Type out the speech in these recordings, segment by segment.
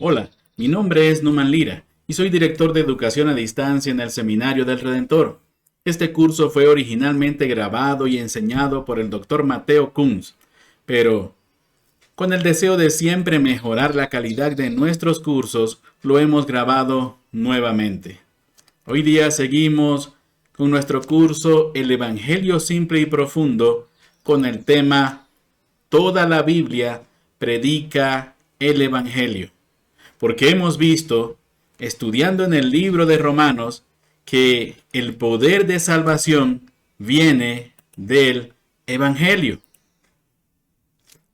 Hola, mi nombre es Numan Lira y soy director de educación a distancia en el Seminario del Redentor. Este curso fue originalmente grabado y enseñado por el Dr. Mateo Kunz, pero con el deseo de siempre mejorar la calidad de nuestros cursos, lo hemos grabado nuevamente. Hoy día seguimos con nuestro curso El Evangelio Simple y Profundo con el tema Toda la Biblia predica el Evangelio. Porque hemos visto, estudiando en el libro de Romanos, que el poder de salvación viene del Evangelio.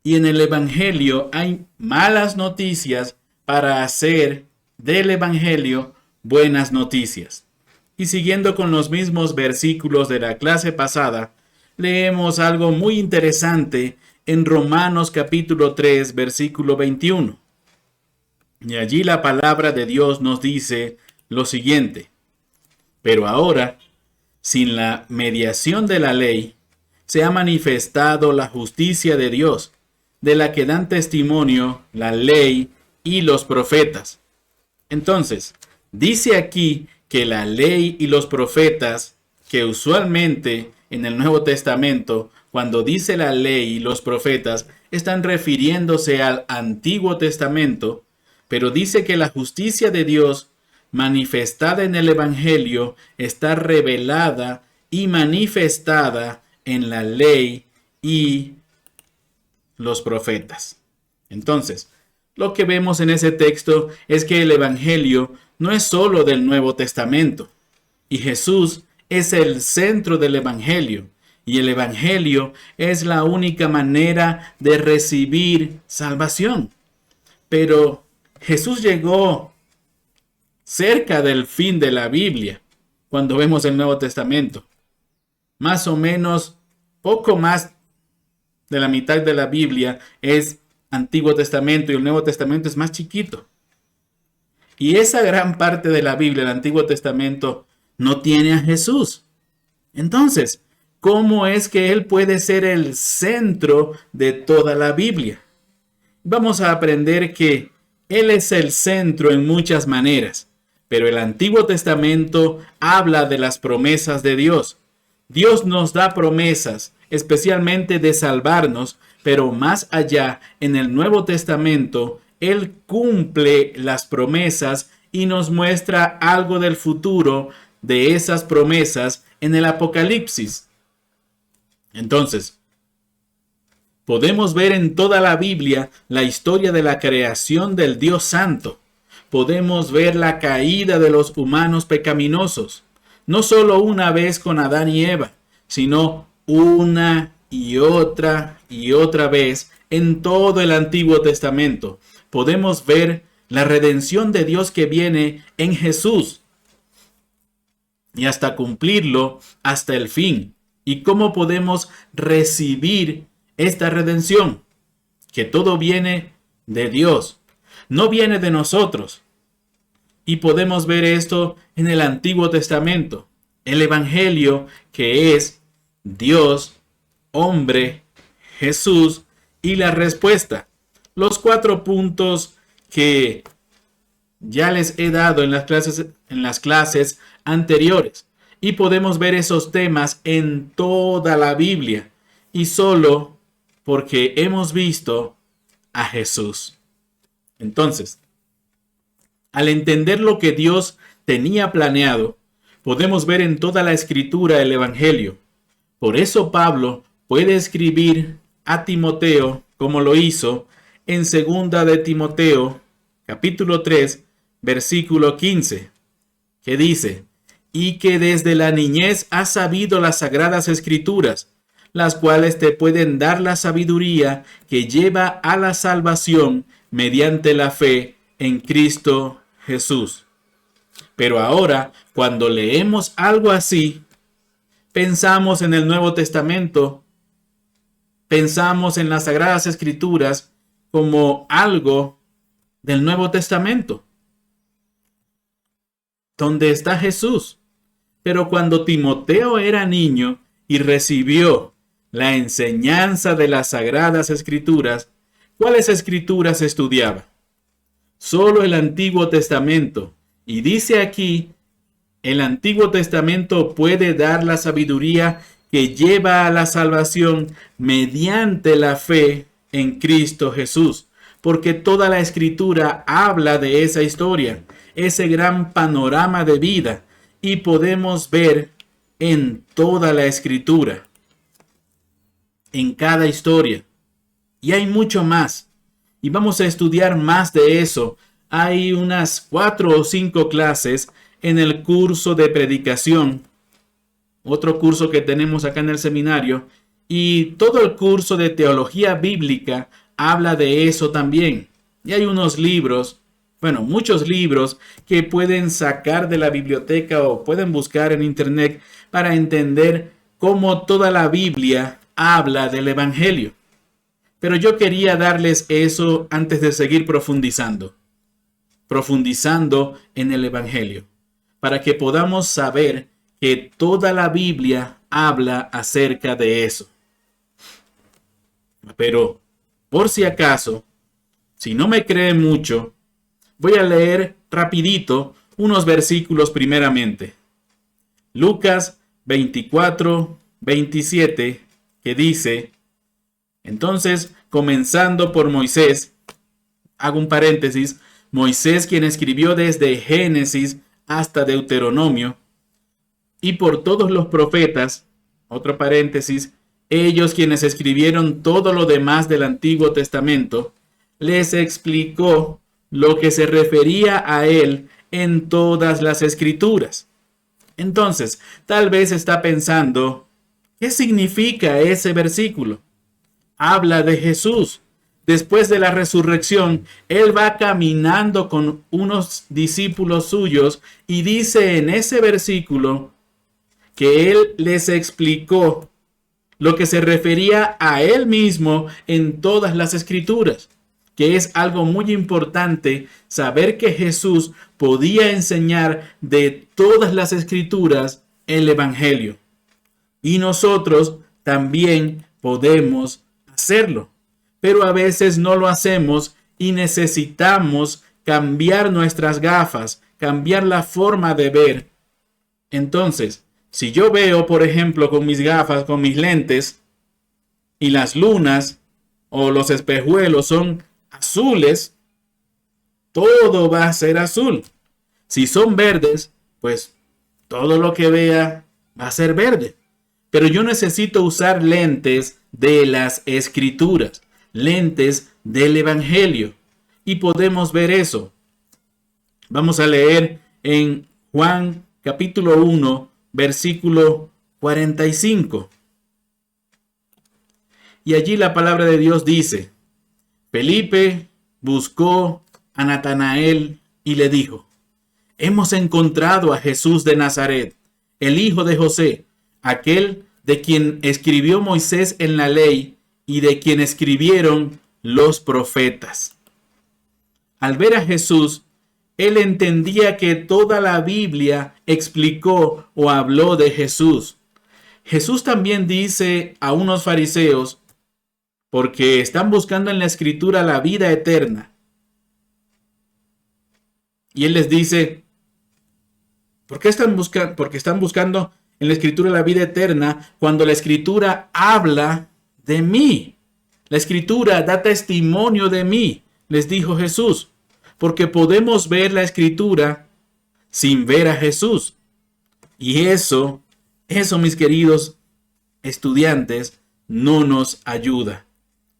Y en el Evangelio hay malas noticias para hacer del Evangelio buenas noticias. Y siguiendo con los mismos versículos de la clase pasada, leemos algo muy interesante en Romanos capítulo 3, versículo 21. Y allí la palabra de Dios nos dice lo siguiente: pero ahora, sin la mediación de la ley, se ha manifestado la justicia de Dios, de la que dan testimonio la ley y los profetas. Entonces, dice aquí que la ley y los profetas, que usualmente en el Nuevo Testamento, cuando dice la ley y los profetas, están refiriéndose al Antiguo Testamento, pero dice que la justicia de Dios manifestada en el Evangelio está revelada y manifestada en la ley y los profetas. Entonces, lo que vemos en ese texto es que el Evangelio no es solo del Nuevo Testamento, y Jesús es el centro del Evangelio, y el Evangelio es la única manera de recibir salvación. Pero Jesús llegó cerca del fin de la Biblia cuando vemos el Nuevo Testamento. Más o menos, poco más de la mitad de la Biblia es Antiguo Testamento y el Nuevo Testamento es más chiquito. Y esa gran parte de la Biblia, el Antiguo Testamento, no tiene a Jesús. Entonces, ¿cómo es que Él puede ser el centro de toda la Biblia? Vamos a aprender que Él es el centro en muchas maneras, pero el Antiguo Testamento habla de las promesas de Dios. Dios nos da promesas, especialmente de salvarnos, pero más allá, en el Nuevo Testamento, Él cumple las promesas y nos muestra algo del futuro de esas promesas en el Apocalipsis. Entonces, podemos ver en toda la Biblia la historia de la creación del Dios Santo. Podemos ver la caída de los humanos pecaminosos, no solo una vez con Adán y Eva, sino una y otra vez en todo el Antiguo Testamento. Podemos ver la redención de Dios que viene en Jesús y hasta cumplirlo hasta el fin. ¿Y cómo podemos recibir esta redención? Que todo viene de Dios, no viene de nosotros. Y podemos ver esto en el Antiguo Testamento, el Evangelio, que es Dios, hombre, Jesús y la respuesta. Los 4 puntos que ya les he dado en las clases anteriores. Y podemos ver esos temas en toda la Biblia. Y solo porque hemos visto a Jesús. Entonces, al entender lo que Dios tenía planeado, podemos ver en toda la Escritura el Evangelio. Por eso Pablo puede escribir a Timoteo, como lo hizo en 2 de Timoteo, capítulo 3, versículo 15, que dice: y que desde la niñez has sabido las sagradas Escrituras, las cuales te pueden dar la sabiduría que lleva a la salvación mediante la fe en Cristo Jesús. Pero ahora, cuando leemos algo así, pensamos en el Nuevo Testamento, pensamos en las Sagradas Escrituras como algo del Nuevo Testamento, donde está Jesús. Pero cuando Timoteo era niño y recibió la enseñanza de las Sagradas Escrituras, ¿cuáles escrituras estudiaba? solo el Antiguo Testamento. Y dice aquí, el Antiguo Testamento puede dar la sabiduría que lleva a la salvación mediante la fe en Cristo Jesús, porque toda la Escritura habla de esa historia, ese gran panorama de vida, y podemos ver en toda la Escritura, en cada historia. Y hay mucho más, y vamos a estudiar más de eso. Hay unas 4 o 5 clases en el curso de predicación, otro curso que tenemos acá en el seminario, y todo el curso de teología bíblica habla de eso también. Y hay unos libros, muchos libros que pueden sacar de la biblioteca o pueden buscar en internet para entender cómo toda la Biblia habla del Evangelio. Pero yo quería darles eso antes de seguir profundizando en el Evangelio, para que podamos saber que toda la Biblia habla acerca de eso. Pero, por si acaso, si no me creen mucho, voy a leer rapidito unos versículos primeramente. Lucas 24, 27, que dice: entonces, comenzando por Moisés, hago un paréntesis, Moisés quien escribió desde Génesis hasta Deuteronomio, y por todos los profetas, otro paréntesis, ellos quienes escribieron todo lo demás del Antiguo Testamento, les explicó lo que se refería a él en todas las Escrituras. Entonces, tal vez está pensando, ¿qué significa ese versículo? Habla de Jesús. Después de la resurrección, él va caminando con unos discípulos suyos y dice en ese versículo que él les explicó lo que se refería a él mismo en todas las Escrituras, que es algo muy importante saber que Jesús podía enseñar de todas las Escrituras el Evangelio. Y nosotros también podemos hacerlo, pero a veces no lo hacemos y necesitamos cambiar nuestras gafas, cambiar la forma de ver. Entonces, si yo veo, por ejemplo, con mis gafas, con mis lentes, y las lunas o los espejuelos son azules, todo va a ser azul. Si son verdes, pues todo lo que vea va a ser verde. Pero yo necesito usar lentes de las Escrituras, lentes del Evangelio. Y podemos ver eso. Vamos a leer en Juan capítulo 1, versículo 45. Y allí la palabra de Dios dice: Felipe buscó a Natanael y le dijo: hemos encontrado a Jesús de Nazaret, el hijo de José, aquel de quien escribió Moisés en la ley y de quien escribieron los profetas. Al ver a Jesús, él entendía que toda la Biblia explicó o habló de Jesús. Jesús también dice a unos fariseos, porque están buscando en la Escritura la vida eterna. Y él les dice, porque están buscando en la Escritura la vida eterna cuando la Escritura habla de mí. La Escritura da testimonio de mí, les dijo Jesús, porque podemos ver la Escritura sin ver a Jesús. Y eso, mis queridos estudiantes, no nos ayuda.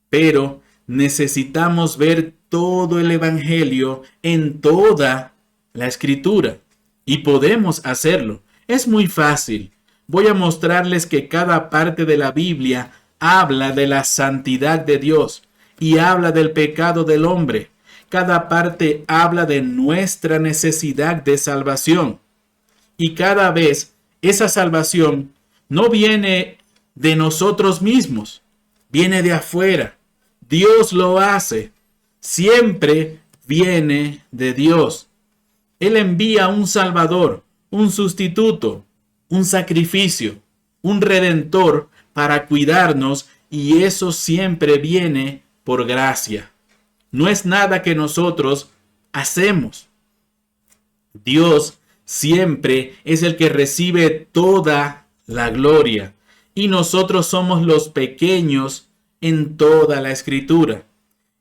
Pero necesitamos ver todo el Evangelio en toda la Escritura. Y podemos hacerlo. Es muy fácil. Voy a mostrarles que cada parte de la Biblia habla de la santidad de Dios y habla del pecado del hombre. Cada parte habla de nuestra necesidad de salvación. Y cada vez esa salvación no viene de nosotros mismos, viene de afuera. Dios lo hace. Siempre viene de Dios. Él envía un Salvador, un sustituto, un sacrificio, un redentor para cuidarnos, y eso siempre viene por gracia. No es nada que nosotros hacemos. Dios siempre es el que recibe toda la gloria y nosotros somos los pequeños en toda la Escritura.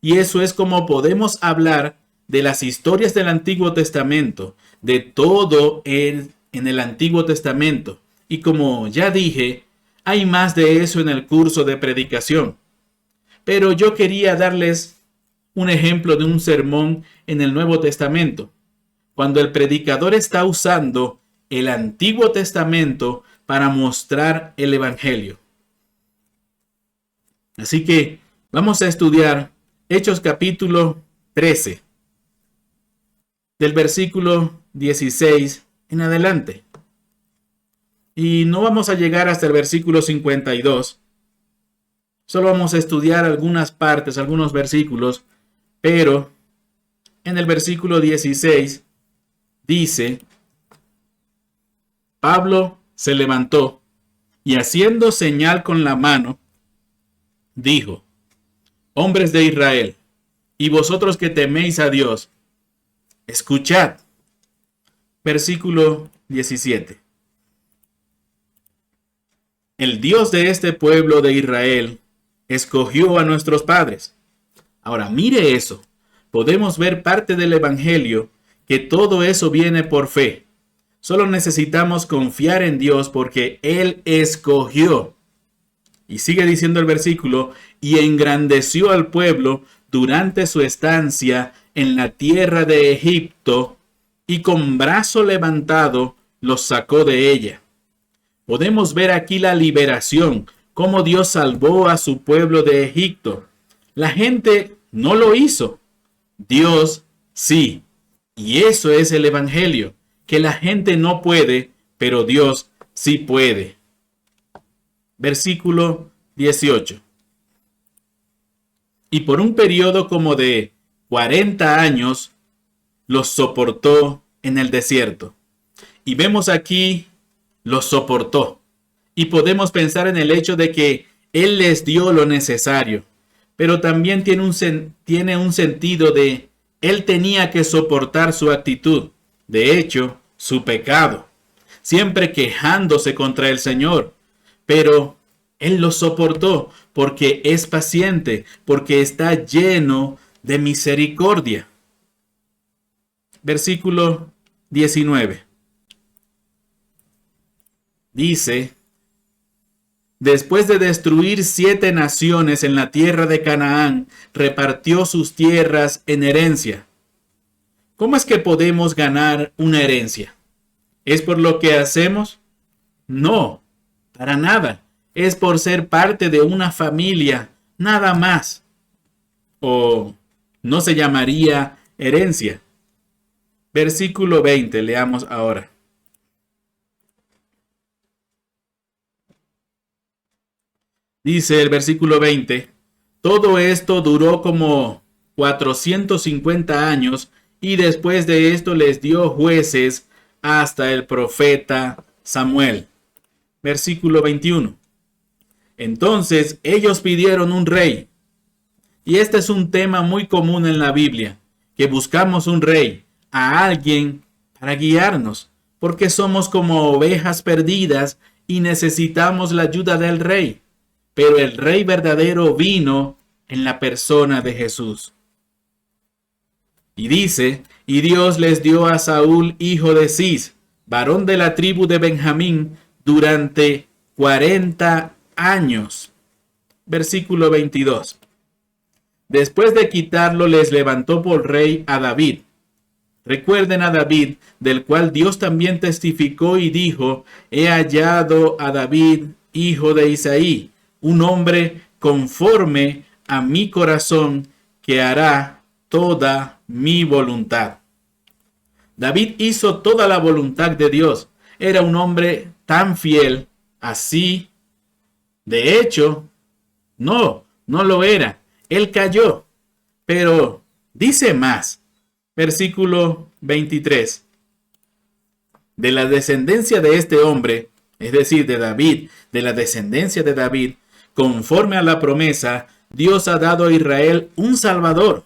Y eso es como podemos hablar de las historias del Antiguo Testamento, de todo en el Antiguo Testamento. Y como ya dije, hay más de eso en el curso de predicación. Pero yo quería darles un ejemplo de un sermón en el Nuevo Testamento, cuando el predicador está usando el Antiguo Testamento para mostrar el Evangelio. Así que vamos a estudiar Hechos capítulo 13, del versículo 16 en adelante. Y no vamos a llegar hasta el versículo 52. Solo vamos a estudiar algunas partes, algunos versículos, pero en el versículo 16 dice: Pablo se levantó y haciendo señal con la mano, dijo: hombres de Israel, y vosotros que teméis a Dios, escuchad. Versículo 17. El Dios de este pueblo de Israel escogió a nuestros padres. Ahora mire eso. Podemos ver parte del Evangelio, que todo eso viene por fe. Solo necesitamos confiar en Dios porque Él escogió. Y sigue diciendo el versículo: y engrandeció al pueblo durante su estancia en la tierra de Egipto, y con brazo levantado los sacó de ella. Podemos ver aquí la liberación, cómo Dios salvó a su pueblo de Egipto. La gente no lo hizo, Dios sí. Y eso es el Evangelio, que la gente no puede, pero Dios sí puede. Versículo 18. Y por un periodo como de 40 años los soportó en el desierto. Y vemos aquí, los soportó. Y podemos pensar en el hecho de que Él les dio lo necesario. Pero también tiene un sentido de Él tenía que soportar su actitud. De hecho, su pecado. Siempre quejándose contra el Señor. Pero Él lo soportó porque es paciente, porque está lleno de misericordia. Versículo 19. Dice: después de destruir 7 naciones en la tierra de Canaán, repartió sus tierras en herencia. ¿Cómo es que podemos ganar una herencia? ¿Es por lo que hacemos? No, para nada. Es por ser parte de una familia, nada más. O no se llamaría herencia. Versículo 20, leamos ahora. Dice el versículo 20: todo esto duró como 450 años, y después de esto les dio jueces hasta el profeta Samuel. Versículo 21. Entonces ellos pidieron un rey. Y este es un tema muy común en la Biblia, que buscamos un rey, a alguien para guiarnos, porque somos como ovejas perdidas y necesitamos la ayuda del rey. Pero el rey verdadero vino en la persona de Jesús. Y dice: y Dios les dio a Saúl, hijo de Cis, varón de la tribu de Benjamín, durante 40 años. Versículo 22. Después de quitarlo, les levantó por rey a David. Recuerden a David, del cual Dios también testificó y dijo: he hallado a David, hijo de Isaí, un hombre conforme a mi corazón, que hará toda mi voluntad. David hizo toda la voluntad de Dios. Era un hombre tan fiel, así. De hecho, no lo era. Él cayó. Pero dice más. Versículo 23. De la descendencia de este hombre, es decir, de David, de la descendencia de David, conforme a la promesa, Dios ha dado a Israel un Salvador.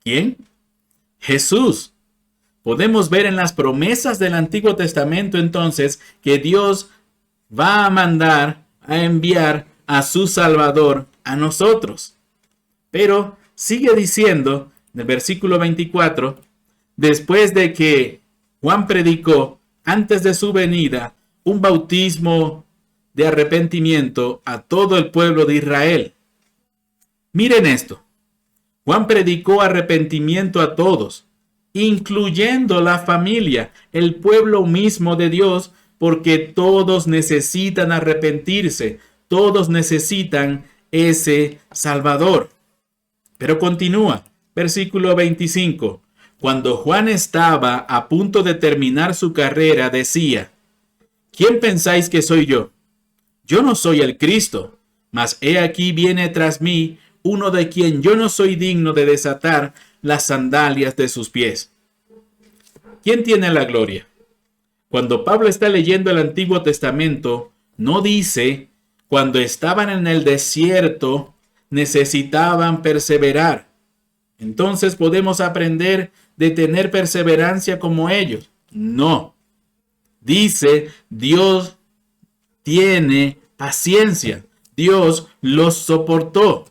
¿Quién? Jesús. Podemos ver en las promesas del Antiguo Testamento entonces que Dios va a mandar, a enviar a su Salvador a nosotros. Pero sigue diciendo en el versículo 24, después de que Juan predicó antes de su venida un bautismo de arrepentimiento a todo el pueblo de Israel. Miren esto. Juan predicó arrepentimiento a todos, incluyendo la familia, el pueblo mismo de Dios, porque todos necesitan arrepentirse, todos necesitan ese Salvador. Pero continúa, versículo 25. Cuando Juan estaba a punto de terminar su carrera, decía: ¿quién pensáis que soy yo? Yo no soy el Cristo, mas he aquí viene tras mí uno de quien yo no soy digno de desatar las sandalias de sus pies. ¿Quién tiene la gloria? Cuando Pablo está leyendo el Antiguo Testamento, no dice: cuando estaban en el desierto necesitaban perseverar. Entonces podemos aprender de tener perseverancia como ellos. No. Dice: Dios tiene paciencia. Dios los soportó.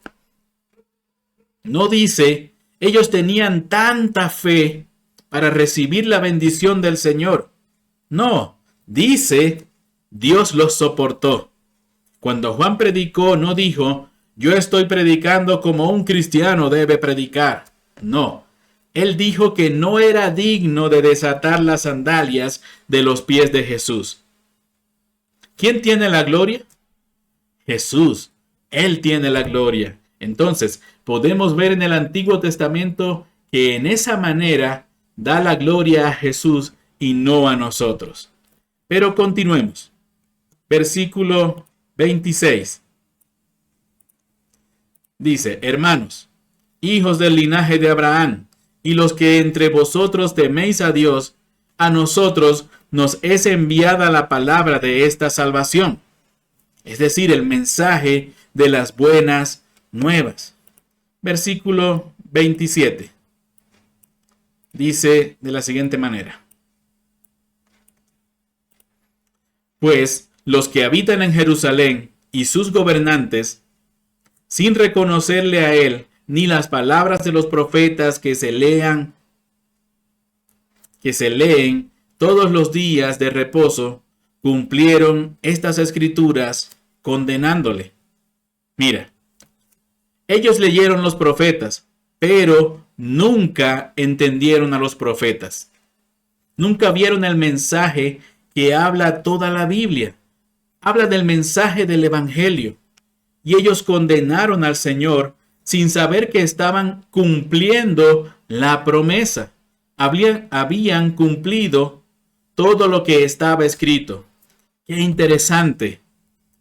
No dice: ellos tenían tanta fe para recibir la bendición del Señor. No. Dice: Dios los soportó. Cuando Juan predicó, no dijo: yo estoy predicando como un cristiano debe predicar. No. Él dijo que no era digno de desatar las sandalias de los pies de Jesús. ¿Quién tiene la gloria? Jesús. Él tiene la gloria. Entonces, podemos ver en el Antiguo Testamento que en esa manera da la gloria a Jesús y no a nosotros. Pero continuemos. Versículo 26. Dice: hermanos, hijos del linaje de Abraham, y los que entre vosotros teméis a Dios, a nosotros nos es enviada la palabra de esta salvación, es decir, el mensaje de las buenas nuevas. Versículo 27. Dice de la siguiente manera: pues los que habitan en Jerusalén y sus gobernantes, sin reconocerle a él, ni las palabras de los profetas que se leen todos los días de reposo, cumplieron estas escrituras condenándole. Mira, ellos leyeron los profetas, pero nunca entendieron a los profetas. Nunca vieron el mensaje que habla toda la Biblia. Habla del mensaje del Evangelio. Y ellos condenaron al Señor sin saber que estaban cumpliendo la promesa. Habían cumplido todo lo que estaba escrito. Qué interesante.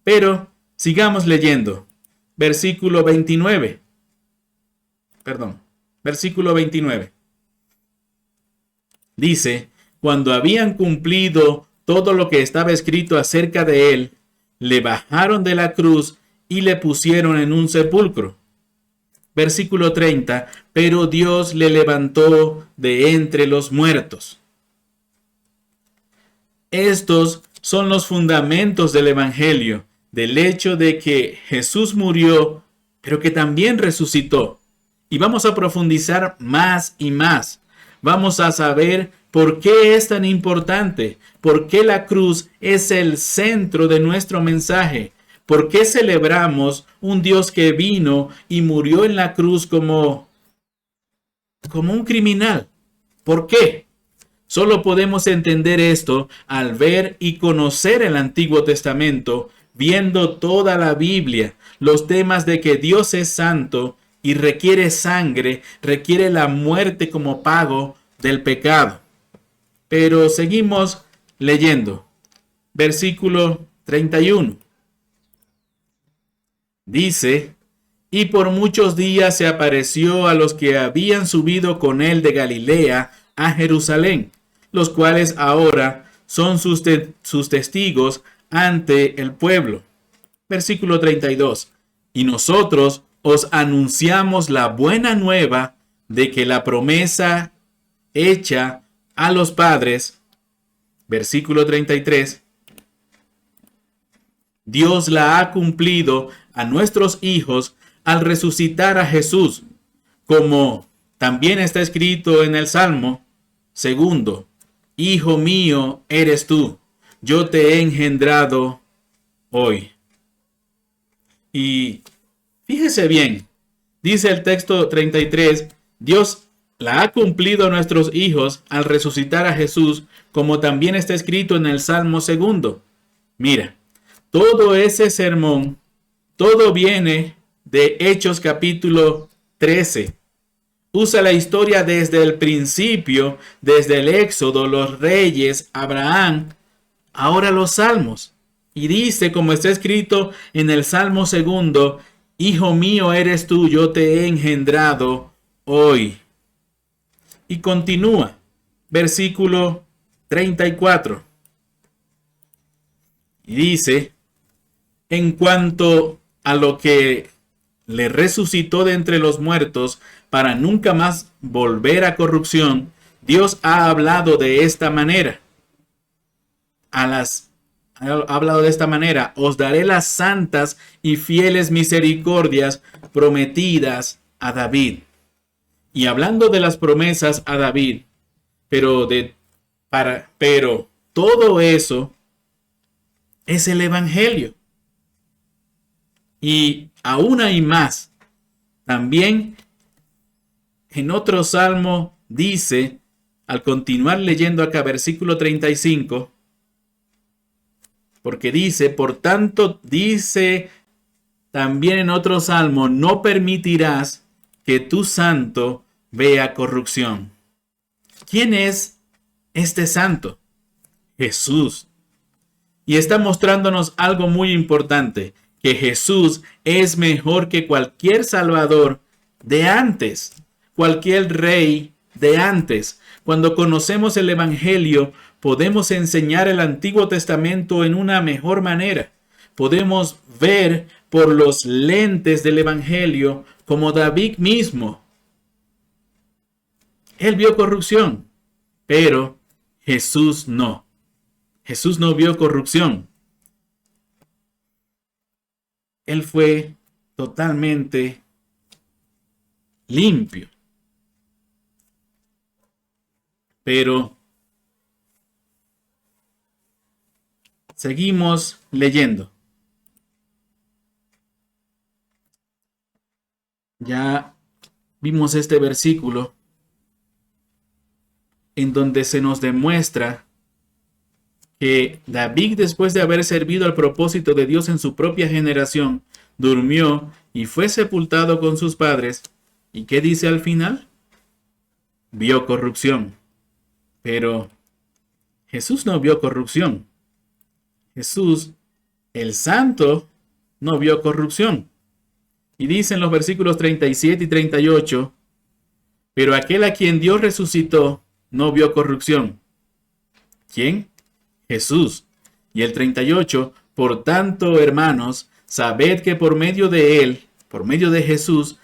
Pero sigamos leyendo. Versículo 29. Versículo 29. Dice: cuando habían cumplido todo lo que estaba escrito acerca de él, le bajaron de la cruz y le pusieron en un sepulcro. Versículo 30. Pero Dios le levantó de entre los muertos. Estos son los fundamentos del Evangelio, del hecho de que Jesús murió, pero que también resucitó. Y vamos a profundizar más y más. Vamos a saber por qué es tan importante, por qué la cruz es el centro de nuestro mensaje. ¿Por qué celebramos un Dios que vino y murió en la cruz como un criminal? ¿Por qué? Solo podemos entender esto al ver y conocer el Antiguo Testamento, viendo toda la Biblia, los temas de que Dios es santo y requiere sangre, requiere la muerte como pago del pecado. Pero seguimos leyendo. Versículo 31. Dice: y por muchos días se apareció a los que habían subido con él de Galilea a Jerusalén, los cuales ahora son sus testigos ante el pueblo. Versículo 32. Y nosotros os anunciamos la buena nueva de que la promesa hecha a los padres, versículo 33, Dios la ha cumplido a nuestros hijos al resucitar a Jesús, como también está escrito en el Salmo segundo, Hijo mío eres tú, yo te he engendrado hoy. Y fíjese bien, dice el texto 33, Dios la ha cumplido a nuestros hijos al resucitar a Jesús, como también está escrito en el Salmo segundo. Mira, todo ese sermón, todo viene de Hechos capítulo 13. Usa la historia desde el principio, desde el Éxodo, los reyes, Abraham, ahora los salmos. Y dice, como está escrito en el Salmo segundo, Hijo mío eres tú, yo te he engendrado hoy. Y continúa, versículo 34. Y dice, en cuanto a lo que le resucitó de entre los muertos para nunca más volver a corrupción, Dios ha hablado de esta manera. Ha hablado de esta manera, os daré las santas y fieles misericordias prometidas a David. Y hablando de las promesas a David, pero todo eso es el Evangelio. Y aún hay más. También en otro salmo dice, al continuar leyendo acá versículo 35, porque dice, por tanto, dice también en otro salmo, no permitirás que tu santo vea corrupción. ¿Quién es este santo? Jesús. Y está mostrándonos algo muy importante, que Jesús es mejor que cualquier salvador de antes, cualquier rey de antes. Cuando conocemos el Evangelio, podemos enseñar el Antiguo Testamento en una mejor manera. Podemos ver por los lentes del Evangelio como David mismo. Él vio corrupción, pero Jesús no. Jesús no vio corrupción. Él fue totalmente limpio. Pero seguimos leyendo. Ya vimos este versículo en donde se nos demuestra que David, después de haber servido al propósito de Dios en su propia generación, durmió y fue sepultado con sus padres. ¿Y qué dice al final? Vio corrupción. Pero Jesús no vio corrupción. Jesús, el santo, no vio corrupción. Y dice en los versículos 37 y 38, pero aquel a quien Dios resucitó no vio corrupción. ¿Quién? Jesús. Y el 38, por tanto, hermanos, sabed que por medio de él, por medio de Jesús,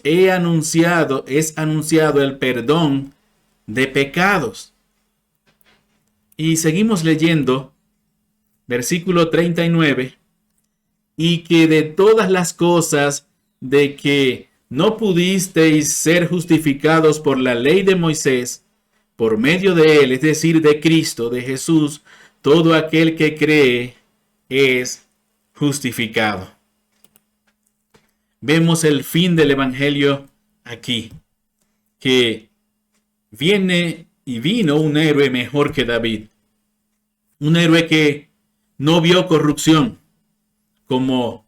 es anunciado el perdón de pecados. Y seguimos leyendo, versículo 39, y que de todas las cosas de que no pudisteis ser justificados por la ley de Moisés, por medio de él, es decir, de Cristo, de Jesús, todo aquel que cree es justificado. Vemos el fin del Evangelio aquí, que vino un héroe mejor que David, un héroe que no vio corrupción, como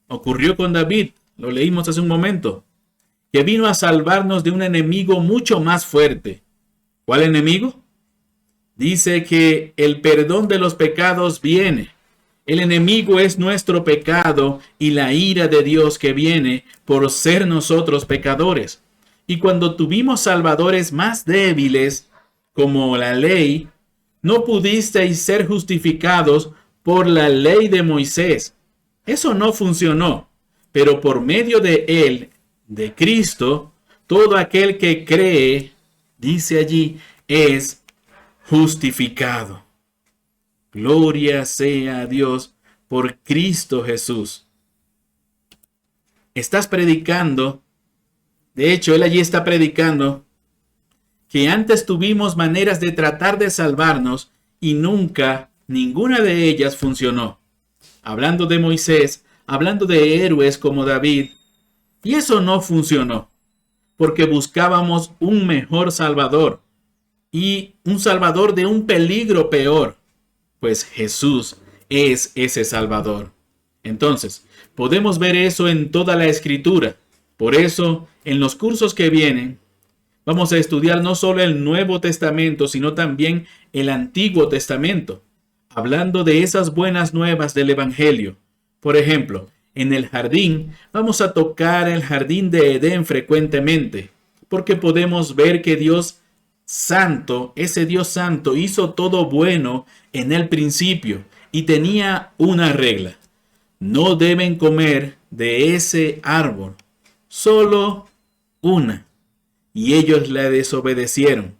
ocurrió con David, lo leímos hace un momento, que vino a salvarnos de un enemigo mucho más fuerte. ¿Cuál enemigo? Dice que el perdón de los pecados viene. El enemigo es nuestro pecado y la ira de Dios que viene por ser nosotros pecadores. Y cuando tuvimos salvadores más débiles, como la ley, no pudisteis ser justificados por la ley de Moisés. Eso no funcionó. Pero por medio de él, de Cristo, todo aquel que cree dice allí, es justificado. Gloria sea a Dios por Cristo Jesús. Estás predicando, de hecho, él allí está predicando que antes tuvimos maneras de tratar de salvarnos y nunca ninguna de ellas funcionó. Hablando de Moisés, hablando de héroes como David, y eso no funcionó, porque buscábamos un mejor Salvador y un Salvador de un peligro peor, pues Jesús es ese Salvador. Entonces, podemos ver eso en toda la Escritura. Por eso, en los cursos que vienen, vamos a estudiar no solo el Nuevo Testamento, sino también el Antiguo Testamento, hablando de esas buenas nuevas del Evangelio. Por ejemplo, en el jardín, vamos a tocar el jardín de Edén frecuentemente, porque podemos ver que Dios Santo, ese Dios Santo, hizo todo bueno en el principio y tenía una regla. No deben comer de ese árbol, solo una. Y ellos le desobedecieron.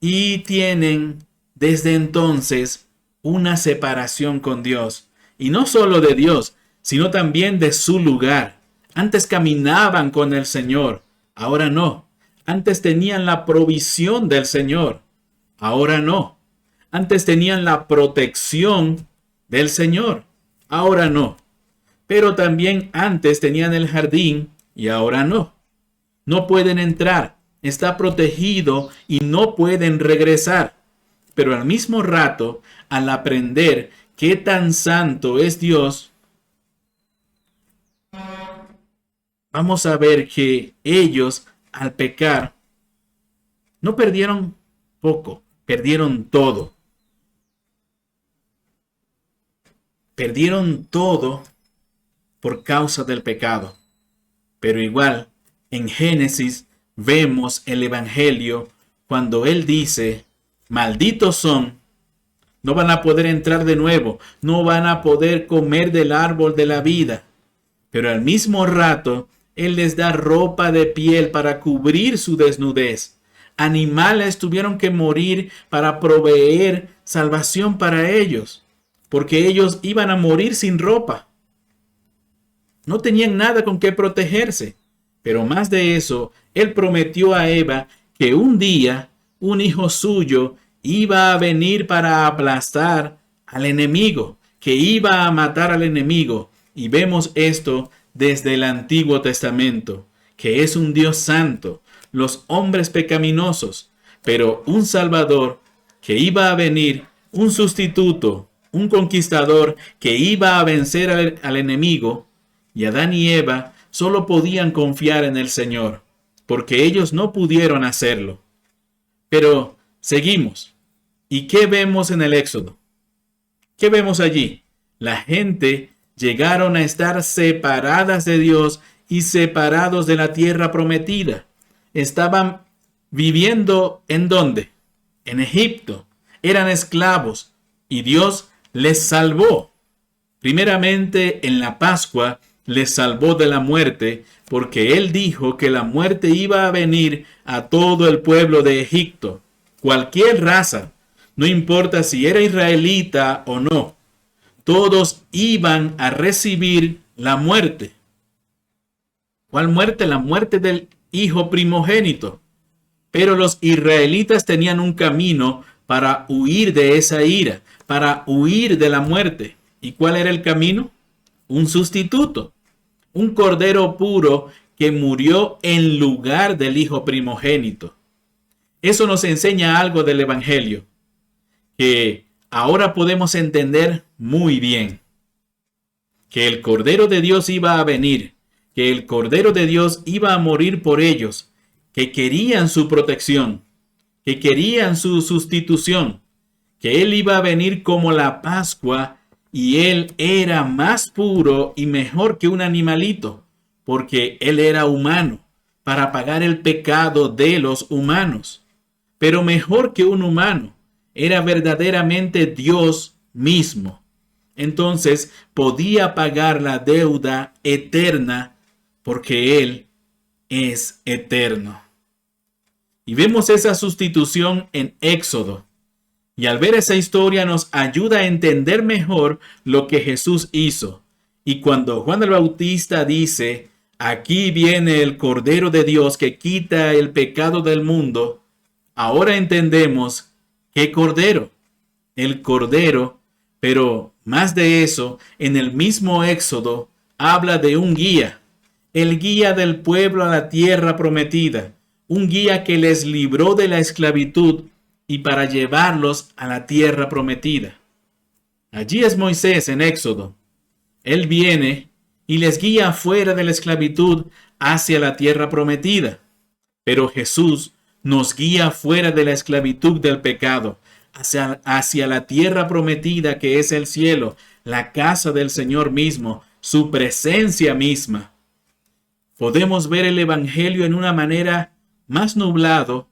Y tienen desde entonces una separación con Dios. Y no solo de Dios, sino también de su lugar. Antes caminaban con el Señor, ahora no. Antes tenían la provisión del Señor, ahora no. Antes tenían la protección del Señor, ahora no. Pero también antes tenían el jardín y ahora no. No pueden entrar, está protegido y no pueden regresar. Pero al mismo rato, al aprender qué tan santo es Dios, vamos a ver que ellos, al pecar, no perdieron poco, perdieron todo. Perdieron todo por causa del pecado. Pero igual, en Génesis vemos el Evangelio cuando él dice, malditos son, no van a poder entrar de nuevo, no van a poder comer del árbol de la vida. Pero al mismo rato, él les da ropa de piel para cubrir su desnudez. Animales tuvieron que morir para proveer salvación para ellos, porque ellos iban a morir sin ropa. No tenían nada con qué protegerse. Pero más de eso, él prometió a Eva que un día un hijo suyo iba a venir para aplastar al enemigo, que iba a matar al enemigo. Y vemos esto desde el Antiguo Testamento, que es un Dios santo, los hombres pecaminosos, pero un Salvador que iba a venir, un sustituto, un conquistador que iba a vencer al enemigo. Y Adán y Eva solo podían confiar en el Señor, porque ellos no pudieron hacerlo. Pero seguimos. ¿Y qué vemos en el Éxodo? ¿Qué vemos allí? La gente llegaron a estar separadas de Dios y separados de la tierra prometida. Estaban viviendo ¿en dónde? En Egipto. Eran esclavos y Dios les salvó. Primeramente en la Pascua les salvó de la muerte, porque él dijo que la muerte iba a venir a todo el pueblo de Egipto, cualquier raza, no importa si era israelita o no, todos iban a recibir la muerte. ¿Cuál muerte? La muerte del hijo primogénito. Pero los israelitas tenían un camino para huir de esa ira, para huir de la muerte. ¿Y cuál era el camino? Un sustituto. Un cordero puro que murió en lugar del hijo primogénito. Eso nos enseña algo del Evangelio, que ahora podemos entender muy bien. Que el Cordero de Dios iba a venir, que el Cordero de Dios iba a morir por ellos, que querían su protección, que querían su sustitución, que Él iba a venir como la Pascua. Y él era más puro y mejor que un animalito, porque él era humano, para pagar el pecado de los humanos. Pero mejor que un humano, era verdaderamente Dios mismo. Entonces podía pagar la deuda eterna, porque él es eterno. Y vemos esa sustitución en Éxodo. Y al ver esa historia nos ayuda a entender mejor lo que Jesús hizo. Y cuando Juan el Bautista dice, aquí viene el Cordero de Dios que quita el pecado del mundo, ahora entendemos qué Cordero. El Cordero, pero más de eso, en el mismo Éxodo habla de un guía, el guía del pueblo a la tierra prometida, un guía que les libró de la esclavitud y para llevarlos a la tierra prometida. Allí es Moisés en Éxodo. Él viene y les guía fuera de la esclavitud hacia la tierra prometida. Pero Jesús nos guía fuera de la esclavitud del pecado, hacia la tierra prometida que es el cielo, la casa del Señor mismo, su presencia misma. Podemos ver el Evangelio en una manera más nublado,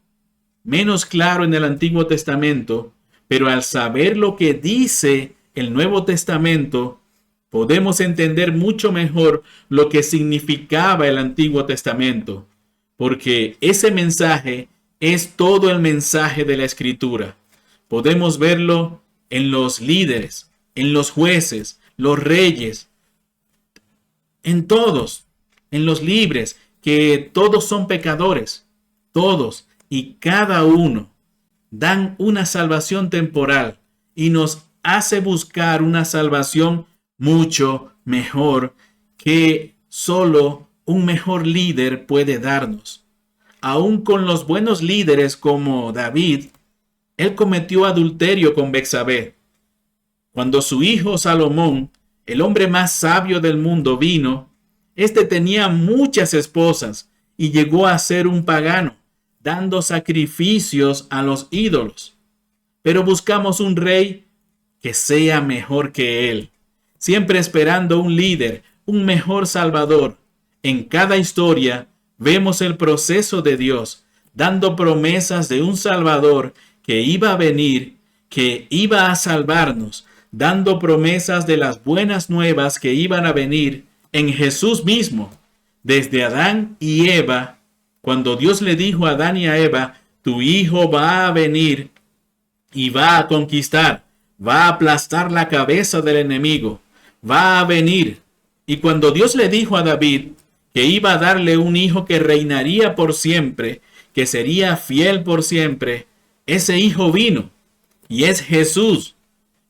menos claro en el Antiguo Testamento, pero al saber lo que dice el Nuevo Testamento, podemos entender mucho mejor lo que significaba el Antiguo Testamento, porque ese mensaje es todo el mensaje de la Escritura. Podemos verlo en los líderes, en los jueces, los reyes, en todos, en los libres, que todos son pecadores, todos y cada uno dan una salvación temporal y nos hace buscar una salvación mucho mejor que solo un mejor líder puede darnos. Aún con los buenos líderes como David, él cometió adulterio con Betsabé. Cuando su hijo Salomón, el hombre más sabio del mundo, vino, este tenía muchas esposas y llegó a ser un pagano, dando sacrificios a los ídolos. Pero buscamos un rey que sea mejor que él, siempre esperando un líder, un mejor salvador. En cada historia vemos el proceso de Dios, dando promesas de un salvador que iba a venir, que iba a salvarnos, dando promesas de las buenas nuevas que iban a venir en Jesús mismo. Desde Adán y Eva, cuando Dios le dijo a Adán y a Eva, tu hijo va a venir y va a conquistar, va a aplastar la cabeza del enemigo, va a venir. Y cuando Dios le dijo a David que iba a darle un hijo que reinaría por siempre, que sería fiel por siempre, ese hijo vino y es Jesús.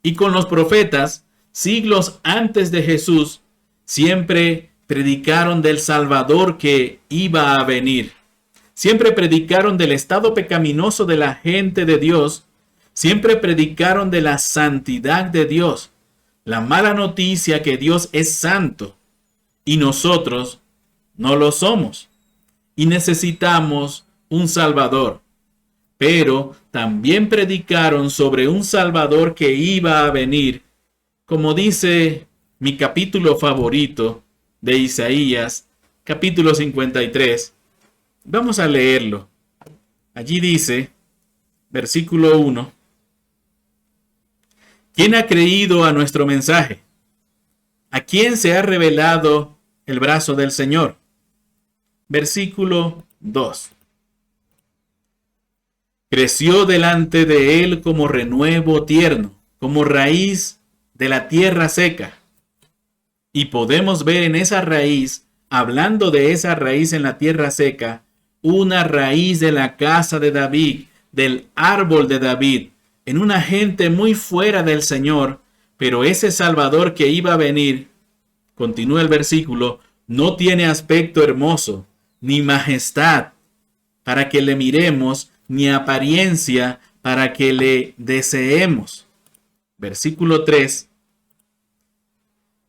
Y con los profetas, siglos antes de Jesús, siempre predicaron del Salvador que iba a venir. Siempre predicaron del estado pecaminoso de la gente de Dios. Siempre predicaron de la santidad de Dios. La mala noticia que Dios es santo y nosotros no lo somos. Y necesitamos un Salvador. Pero también predicaron sobre un Salvador que iba a venir, como dice mi capítulo favorito de Isaías, capítulo 53. Vamos a leerlo. Allí dice, versículo 1, ¿quién ha creído a nuestro mensaje? ¿A quién se ha revelado el brazo del Señor? Versículo 2. Creció delante de él como renuevo tierno, como raíz de la tierra seca. Y podemos ver en esa raíz, hablando de esa raíz en la tierra seca, una raíz de la casa de David, del árbol de David, en una gente muy fuera del Señor, pero ese Salvador que iba a venir, continúa el versículo, no tiene aspecto hermoso, ni majestad, para que le miremos, ni apariencia para que le deseemos. Versículo 3.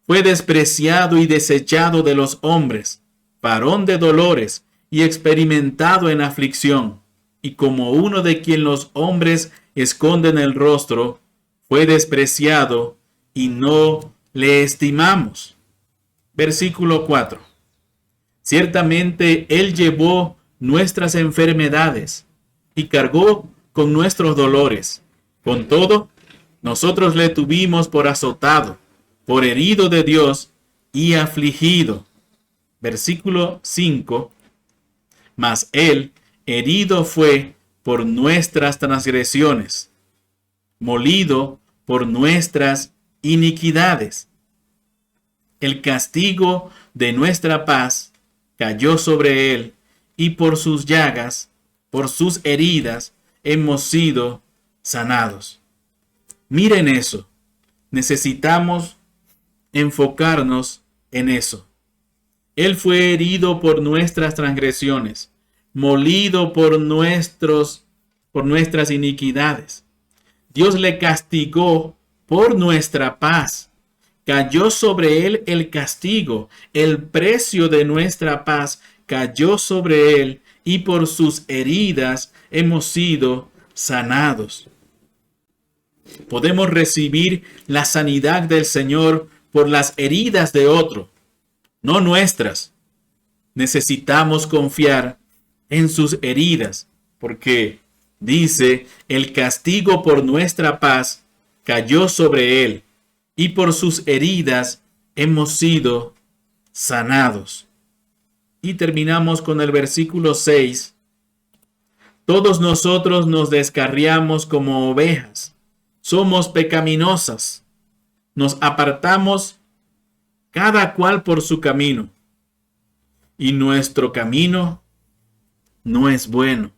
Fue despreciado y desechado de los hombres, varón de dolores y experimentado en aflicción, y como uno de quien los hombres esconden el rostro, fue despreciado y no le estimamos. Versículo 4. Ciertamente él llevó nuestras enfermedades y cargó con nuestros dolores. Con todo, nosotros le tuvimos por azotado, por herido de Dios y afligido. Versículo 5. Mas él herido fue por nuestras transgresiones, molido por nuestras iniquidades. El castigo de nuestra paz cayó sobre él, y por sus llagas, por sus heridas, hemos sido sanados. Miren eso. Necesitamos enfocarnos en eso. Él fue herido por nuestras transgresiones, molido por nuestras iniquidades. Dios le castigó por nuestra paz. Cayó sobre él el castigo, el precio de nuestra paz cayó sobre él, y por sus heridas hemos sido sanados. Podemos recibir la sanidad del Señor por las heridas de otro, no nuestras. Necesitamos confiar en sus heridas, porque dice, el castigo por nuestra paz cayó sobre él, y por sus heridas hemos sido sanados. Y terminamos con el versículo 6. Todos nosotros nos descarriamos como ovejas, somos pecaminosas, nos apartamos cada cual por su camino, y nuestro camino no es bueno.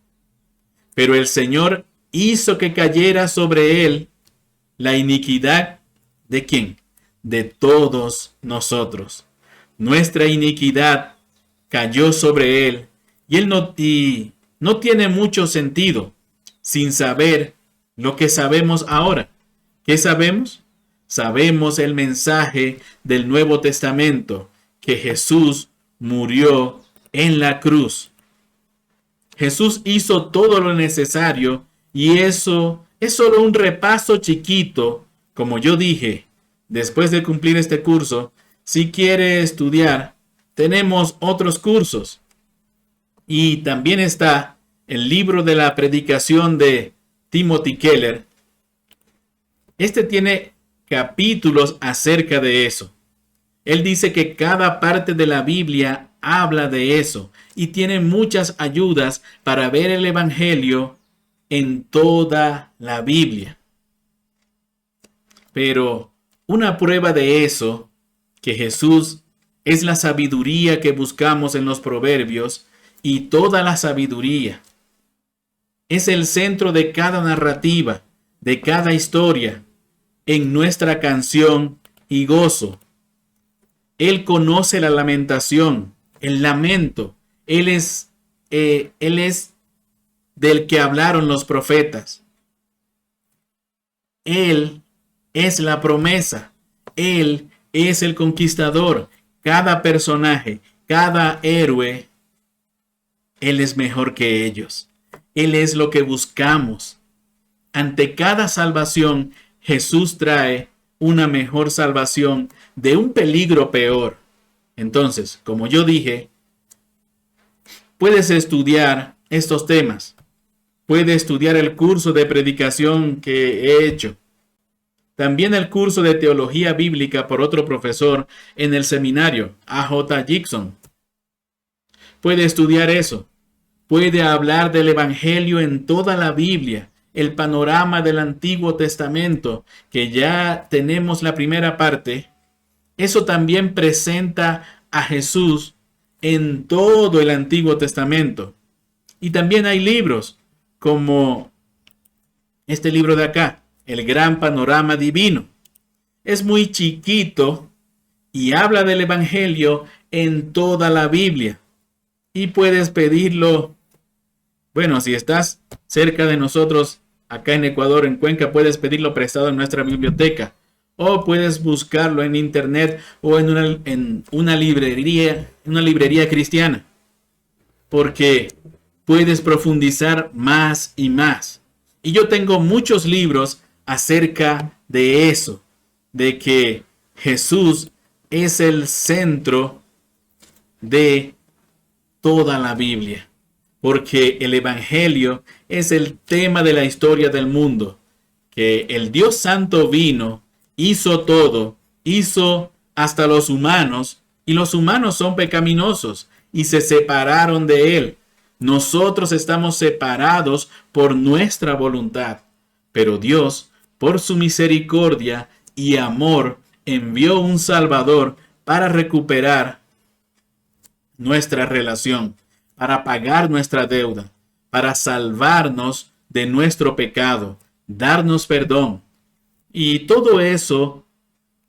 Pero el Señor hizo que cayera sobre él la iniquidad ¿de quién? De todos nosotros. Nuestra iniquidad cayó sobre él, y él no tiene mucho sentido sin saber lo que sabemos ahora. ¿Qué sabemos? Sabemos el mensaje del Nuevo Testamento, que Jesús murió en la cruz. Jesús hizo todo lo necesario, y eso es solo un repaso chiquito. Como yo dije, después de cumplir este curso, si quiere estudiar, tenemos otros cursos. Y también está el libro de la predicación de Timothy Keller. Este tiene capítulos acerca de eso. Él dice que cada parte de la Biblia habla de eso y tiene muchas ayudas para ver el Evangelio en toda la Biblia. Pero una prueba de eso, que Jesús es la sabiduría que buscamos en los proverbios, y toda la sabiduría es el centro de cada narrativa, de cada historia, en nuestra canción y gozo. Él conoce la lamentación, el lamento. Él es del que hablaron los profetas. Él es la promesa. Él es el conquistador. Cada personaje, cada héroe, Él es mejor que ellos. Él es lo que buscamos. Ante cada salvación, Jesús trae una mejor salvación de un peligro peor. Entonces, como yo dije, puedes estudiar estos temas. Puedes estudiar el curso de predicación que he hecho. También el curso de teología bíblica por otro profesor en el seminario, A.J. Gibson. Puede estudiar eso. Puede hablar del Evangelio en toda la Biblia, el panorama del Antiguo Testamento, que ya tenemos la primera parte. Eso también presenta a Jesús en todo el Antiguo Testamento. Y también hay libros como este libro de acá, El Gran Panorama Divino. Es muy chiquito y habla del Evangelio en toda la Biblia. Y puedes pedirlo, bueno, si estás cerca de nosotros, acá en Ecuador, en Cuenca, puedes pedirlo prestado en nuestra biblioteca. O puedes buscarlo en internet o en una librería cristiana. Porque puedes profundizar más y más. Y yo tengo muchos libros acerca de eso, de que Jesús es el centro de toda la Biblia, porque el Evangelio es el tema de la historia del mundo, que el Dios Santo vino, hizo todo, hizo hasta los humanos, y los humanos son pecaminosos y se separaron de Él. Nosotros estamos separados por nuestra voluntad, pero Dios, por su misericordia y amor, envió un Salvador para recuperar nuestra relación, para pagar nuestra deuda, para salvarnos de nuestro pecado, darnos perdón. Y todo eso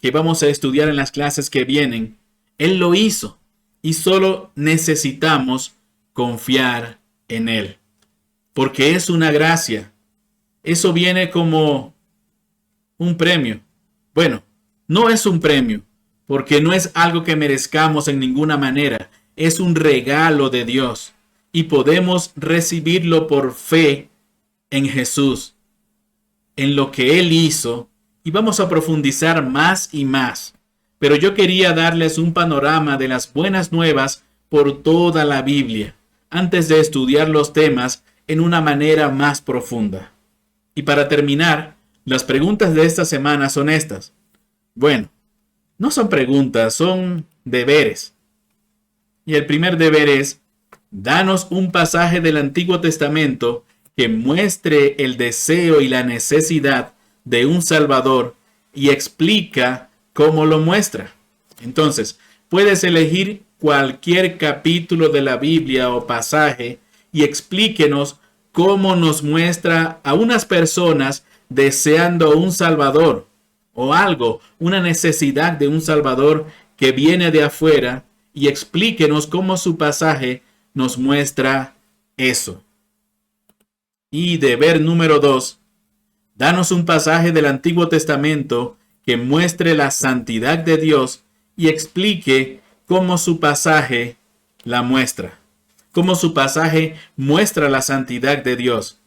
que vamos a estudiar en las clases que vienen, Él lo hizo y solo necesitamos confiar en Él, porque es una gracia. Eso viene como un premio. Bueno, no es un premio, porque no es algo que merezcamos en ninguna manera. Es un regalo de Dios y podemos recibirlo por fe en Jesús, en lo que Él hizo, y vamos a profundizar más y más. Pero yo quería darles un panorama de las buenas nuevas por toda la Biblia, antes de estudiar los temas en una manera más profunda. Y para terminar, las preguntas de esta semana son estas. Bueno, no son preguntas, son deberes. Y el primer deber es, danos un pasaje del Antiguo Testamento que muestre el deseo y la necesidad de un Salvador y explica cómo lo muestra. Entonces, puedes elegir cualquier capítulo de la Biblia o pasaje y explíquenos cómo nos muestra a unas personas deseando un Salvador o algo, una necesidad de un Salvador que viene de afuera, y explíquenos cómo su pasaje nos muestra eso. Y deber número 2, danos un pasaje del Antiguo Testamento que muestre la santidad de Dios y explique cómo su pasaje la muestra, cómo su pasaje muestra la santidad de Dios.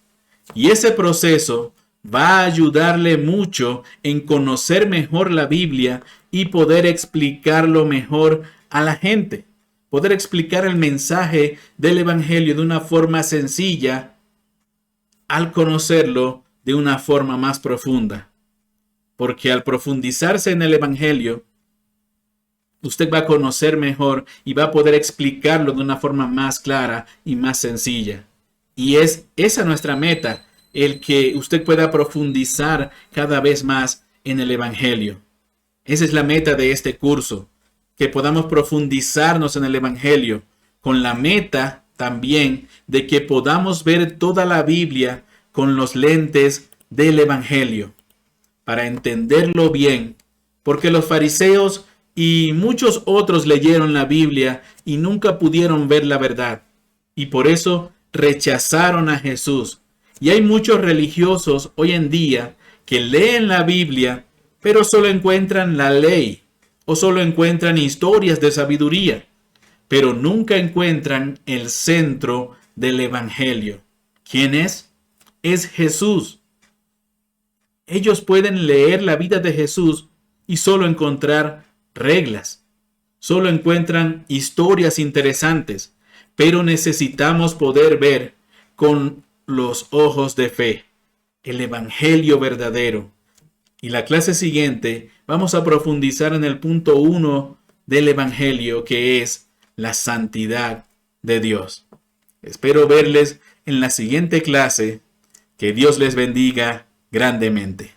Y ese proceso va a ayudarle mucho en conocer mejor la Biblia y poder explicarlo mejor a la gente, poder explicar el mensaje del Evangelio de una forma sencilla al conocerlo de una forma más profunda. Porque al profundizarse en el Evangelio, usted va a conocer mejor y va a poder explicarlo de una forma más clara y más sencilla. Y es esa nuestra meta, el que usted pueda profundizar cada vez más en el Evangelio. Esa es la meta de este curso, que podamos profundizarnos en el Evangelio, con la meta también de que podamos ver toda la Biblia con los lentes del Evangelio, para entenderlo bien, porque los fariseos y muchos otros leyeron la Biblia y nunca pudieron ver la verdad, y por eso rechazaron a Jesús. Y hay muchos religiosos hoy en día que leen la Biblia, pero solo encuentran la ley, o solo encuentran historias de sabiduría, pero nunca encuentran el centro del Evangelio. ¿Quién es? Es Jesús. Ellos pueden leer la vida de Jesús y solo encontrar reglas, solo encuentran historias interesantes, pero necesitamos poder ver con los ojos de fe el Evangelio verdadero. Y la clase siguiente vamos a profundizar en el punto 1 del Evangelio, que es la santidad de Dios. Espero verles en la siguiente clase. Que Dios les bendiga grandemente.